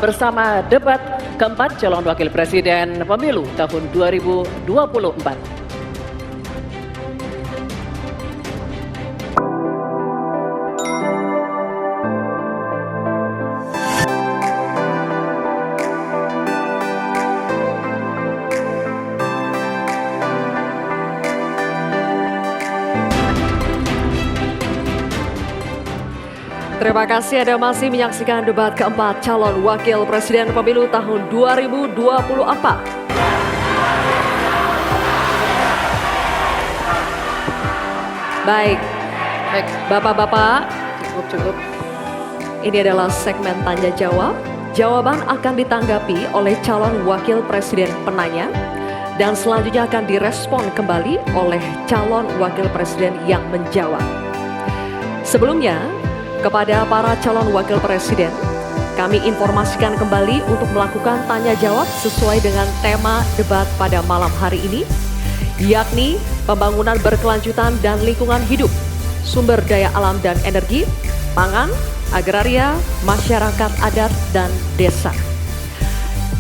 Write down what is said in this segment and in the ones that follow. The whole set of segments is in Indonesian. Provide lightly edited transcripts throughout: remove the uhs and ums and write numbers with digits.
bersama debat keempat calon wakil presiden pemilu tahun 2024. Terima kasih Anda masih menyaksikan debat keempat calon wakil presiden pemilu tahun 2024. Baik, Bapak-bapak, cukup. Ini adalah segmen tanya jawab. Jawaban akan ditanggapi oleh calon wakil presiden penanya dan selanjutnya akan direspon kembali oleh calon wakil presiden yang menjawab. Sebelumnya, kepada para calon wakil presiden, kami informasikan kembali untuk melakukan tanya jawab sesuai dengan tema debat pada malam hari ini, yakni pembangunan berkelanjutan dan lingkungan hidup, sumber daya alam dan energi, pangan, agraria, masyarakat adat, dan desa.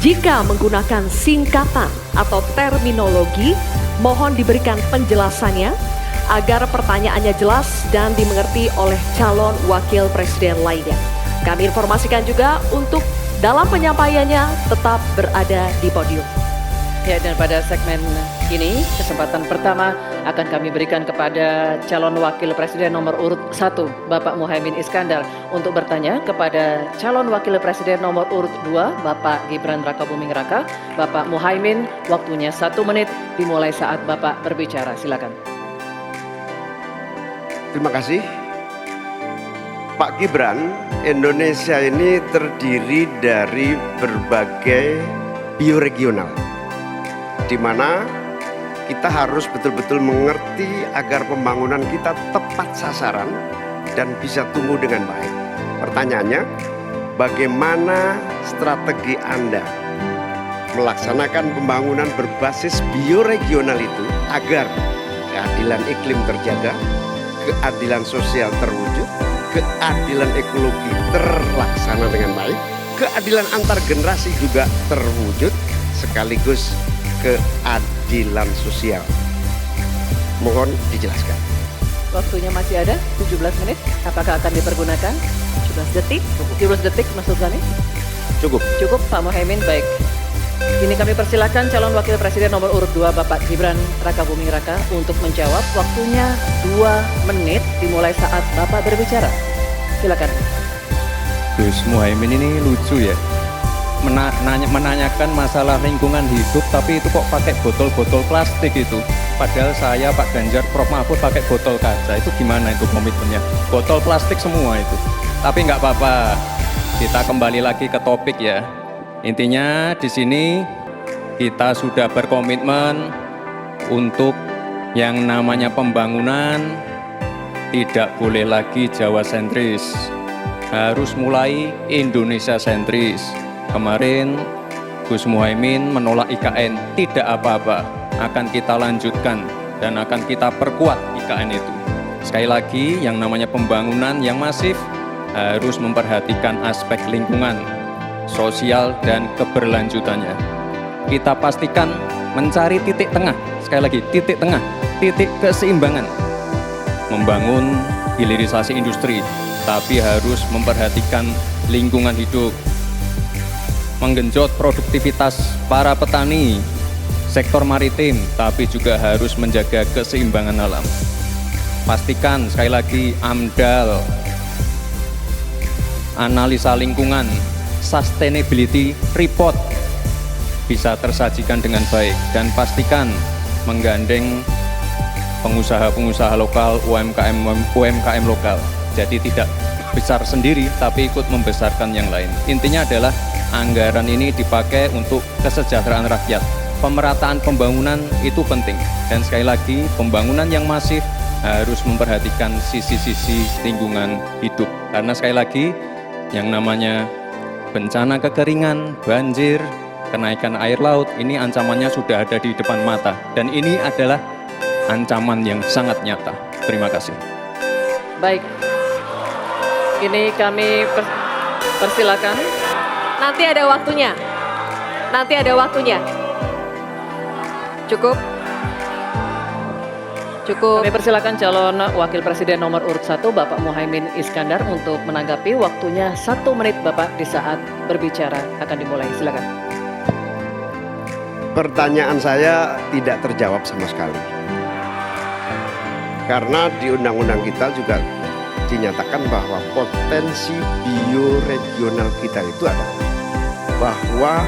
Jika menggunakan singkatan atau terminologi, mohon diberikan penjelasannya agar pertanyaannya jelas dan dimengerti oleh calon wakil presiden lainnya. Kami informasikan juga untuk dalam penyampaiannya tetap berada di podium. Ya, dan pada segmen ini kesempatan pertama akan kami berikan kepada calon wakil presiden nomor urut 1 Bapak Muhaimin Iskandar untuk bertanya kepada calon wakil presiden nomor urut 2 Bapak Gibran Rakabuming Raka. Bapak Muhaimin, waktunya 1 menit dimulai saat Bapak berbicara. Silakan. Terima kasih. Pak Gibran, Indonesia ini terdiri dari berbagai bioregional, di mana kita harus betul-betul mengerti agar pembangunan kita tepat sasaran dan bisa tumbuh dengan baik. Pertanyaannya, bagaimana strategi Anda melaksanakan pembangunan berbasis bioregional itu agar keadilan iklim terjaga, keadilan sosial terwujud, keadilan ekologi terlaksana dengan baik, keadilan antar generasi juga terwujud, sekaligus keadilan sosial. Mohon dijelaskan. Waktunya masih ada 17 menit. Apakah akan dipergunakan? 17 detik? 17 detik maksud kami? Cukup. Cukup Pak Muhaimin, baik. Kini kami persilakan calon wakil presiden nomor urut 2 Bapak Gibran Rakabuming Raka untuk menjawab. Waktunya 2 menit dimulai saat Bapak berbicara. Silakan. Gus Muhaimin ini lucu ya, menanyakan masalah lingkungan hidup tapi itu kok pakai botol-botol plastik itu. Padahal saya, Pak Ganjar, Prof Mahfud pakai botol kaca. Itu gimana itu komitmennya? Botol plastik semua itu. Tapi nggak apa-apa, kita kembali lagi ke topik ya. Intinya di sini kita sudah berkomitmen untuk yang namanya pembangunan tidak boleh lagi Jawa sentris, harus mulai Indonesia sentris. Kemarin Gus Muhaimin menolak IKN, tidak apa-apa, akan kita lanjutkan dan akan kita perkuat IKN itu. Sekali lagi, yang namanya pembangunan yang masif harus memperhatikan aspek lingkungan, sosial, dan keberlanjutannya. Kita pastikan mencari titik tengah, sekali lagi titik tengah, titik keseimbangan. Membangun hilirisasi industri, tapi harus memperhatikan lingkungan hidup. Menggenjot produktivitas para petani, sektor maritim, tapi juga harus menjaga keseimbangan alam. Pastikan sekali lagi AMDAL, analisa lingkungan, sustainability report bisa tersajikan dengan baik, dan pastikan menggandeng pengusaha-pengusaha lokal, UMKM lokal. Jadi tidak besar sendiri tapi ikut membesarkan yang lain. Intinya adalah anggaran ini dipakai untuk kesejahteraan rakyat. Pemerataan pembangunan itu penting, dan sekali lagi pembangunan yang masif harus memperhatikan sisi-sisi lingkungan hidup. Karena sekali lagi yang namanya bencana kekeringan, banjir, kenaikan air laut, ini ancamannya sudah ada di depan mata, dan ini adalah ancaman yang sangat nyata. Terima kasih. Baik, ini kami persilakan Nanti ada waktunya. Nanti ada waktunya. Cukup. Cukup. Kami persilakan calon wakil presiden nomor urut 1 Bapak Muhaimin Iskandar untuk menanggapi. Waktunya 1 menit Bapak di saat berbicara akan dimulai. Silakan. Pertanyaan saya tidak terjawab sama sekali. Karena di undang-undang kita juga dinyatakan bahwa potensi bioregional kita itu adalah bahwa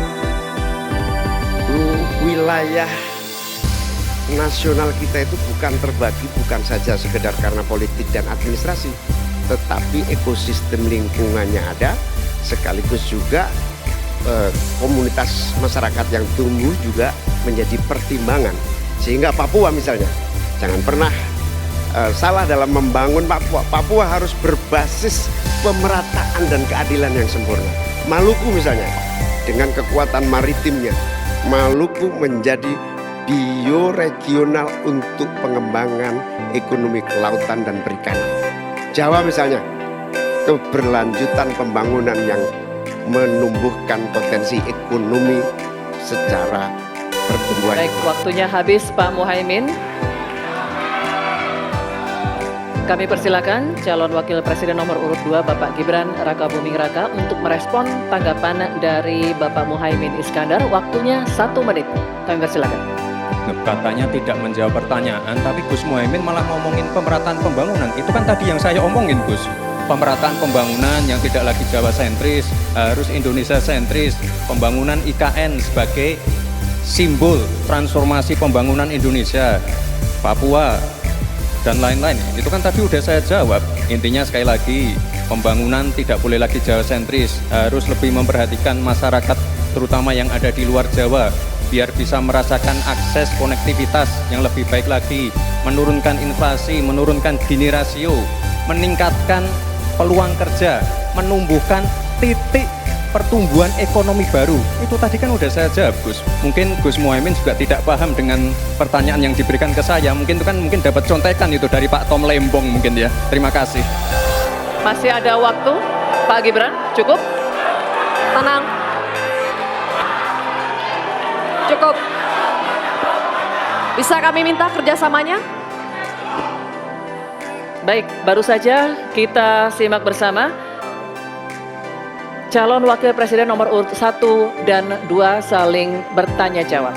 wilayah nasional kita itu bukan terbagi bukan saja sekedar karena politik dan administrasi, tetapi ekosistem lingkungannya ada, sekaligus juga komunitas masyarakat yang tumbuh juga menjadi pertimbangan. Sehingga Papua misalnya, jangan pernah salah dalam membangun Papua. Papua harus berbasis pemerataan dan keadilan yang sempurna. Maluku misalnya, dengan kekuatan maritimnya, Maluku menjadi bioregional untuk pengembangan ekonomi kelautan dan perikanan. Jawa misalnya, keberlanjutan pembangunan yang menumbuhkan potensi ekonomi secara pertumbuhan. Baik, waktunya habis Pak Muhaimin. Kami persilakan calon wakil presiden nomor urut 2 Bapak Gibran Rakabuming Raka untuk merespon tanggapan dari Bapak Muhaimin Iskandar. Waktunya 1 menit. Kami persilakan. Katanya tidak menjawab pertanyaan, tapi Gus Muhaimin malah ngomongin pemerataan pembangunan. Itu kan tadi yang saya omongin, Gus. Pemerataan pembangunan yang tidak lagi Jawa sentris, harus Indonesia sentris. Pembangunan IKN sebagai simbol transformasi pembangunan Indonesia, Papua, dan lain-lain. Itu kan tadi udah saya jawab. Intinya sekali lagi, pembangunan tidak boleh lagi Jawa sentris, harus lebih memperhatikan masyarakat terutama yang ada di luar Jawa, biar bisa merasakan akses konektivitas yang lebih baik lagi, menurunkan inflasi, menurunkan Gini rasio, meningkatkan peluang kerja, menumbuhkan titik pertumbuhan ekonomi baru. Itu tadi kan udah saya jawab, Gus. Mungkin Gus Muhaimin juga tidak paham dengan pertanyaan yang diberikan ke saya. Mungkin itu kan dapat contekan itu dari Pak Tom Lembong mungkin ya. Terima kasih. Masih ada waktu, Pak Gibran, cukup? Tenang. Cukup. Bisa kami minta kerjasamanya? Baik, baru saja kita simak bersama calon wakil presiden nomor urut 1 dan 2 saling bertanya jawab.